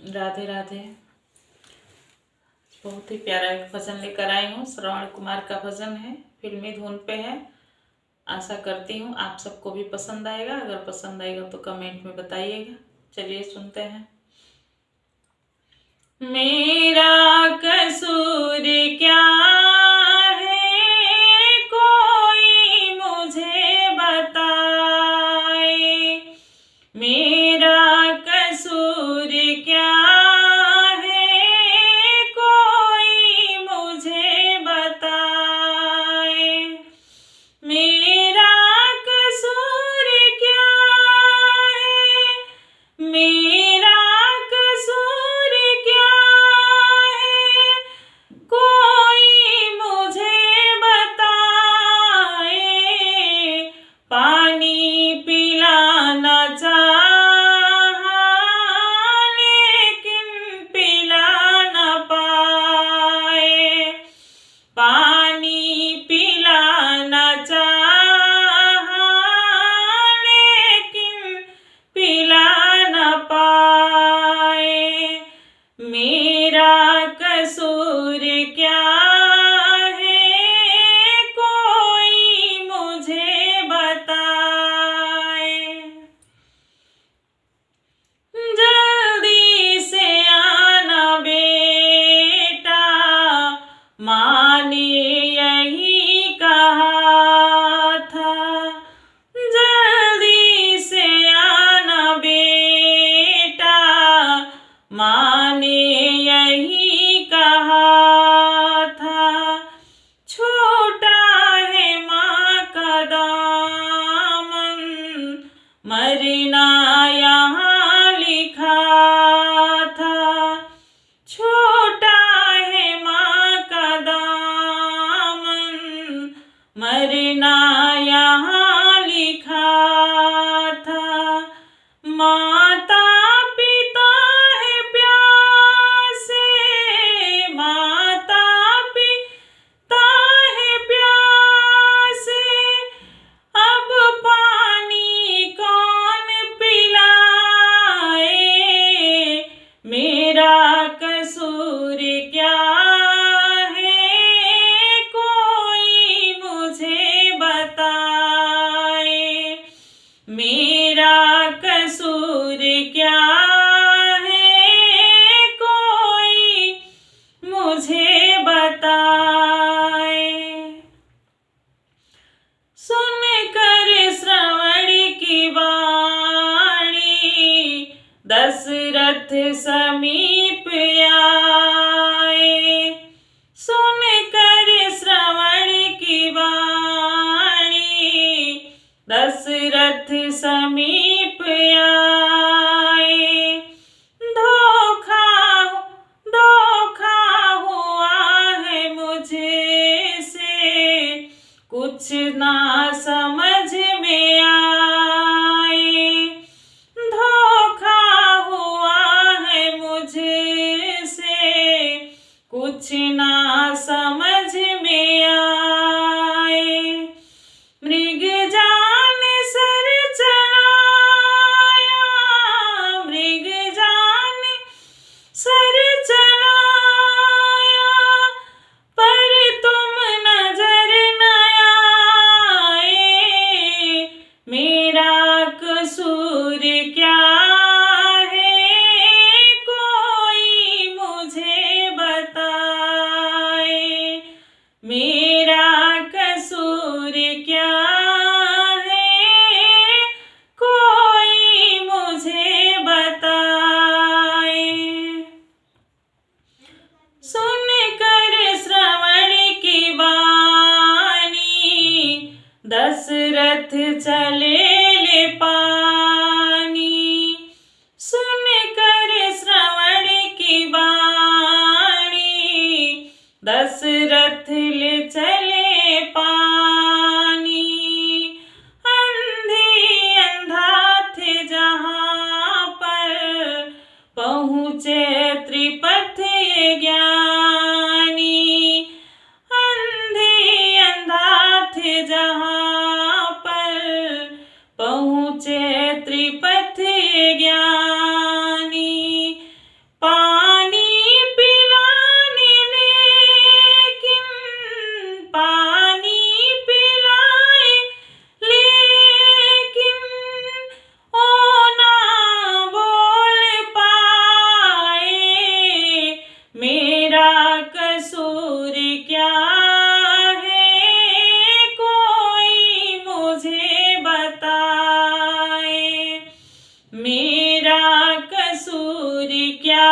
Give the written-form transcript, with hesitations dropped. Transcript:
राधे राधे। बहुत ही प्यारा एक भजन लेकर आई हूँ। श्रवण कुमार का भजन है, फिल्मी धुन पे है। आशा करती हूँ आप सबको भी पसंद आएगा। अगर पसंद आएगा तो कमेंट में बताइएगा। चलिए सुनते हैं। मेरा कसूर क्या है, कोई मुझे बताए। मेरा कसूर क्या है, कोई मुझे बताए। मेरा कसूर क्या है, मेरा कसूर क्या है, कोई मुझे बताए। पानी पिलाना चाहा लेकिन पिला न पाए। पानी पिलाना चाहा लेकिन पिला न पाए। मेरा कसूर क्या है, कोई मुझे बताए। जल्दी से आना बेटा, माँ ने यही कहा था। जल्दी से आना बेटा, माँ ने यही कहा था। छोटा है माँ का दामन, मरना यहाँ लिखा था। छोटा है माँ का दामन, मरना यहाँ लिखा था। माता पिता है प्यासे, माता पिता है प्यासे, अब पानी कौन पिलाए। मेरा कसूर क्या है, कोई मुझे बताए। मेरा कसूर क्या है, कोई मुझे बताए। सुनकर श्रवण की वाणी, दशरथ समीप आए। सुनकर श्रवण की वाणी, दशरथ समीप आए। धोखा धोखा हुआ है मुझे से, कुछ ना समझ में आए। धोखा हुआ है मुझे से, कुछ ना समझ में आए। मृग जान सर चलाया, मेरा कसूर क्या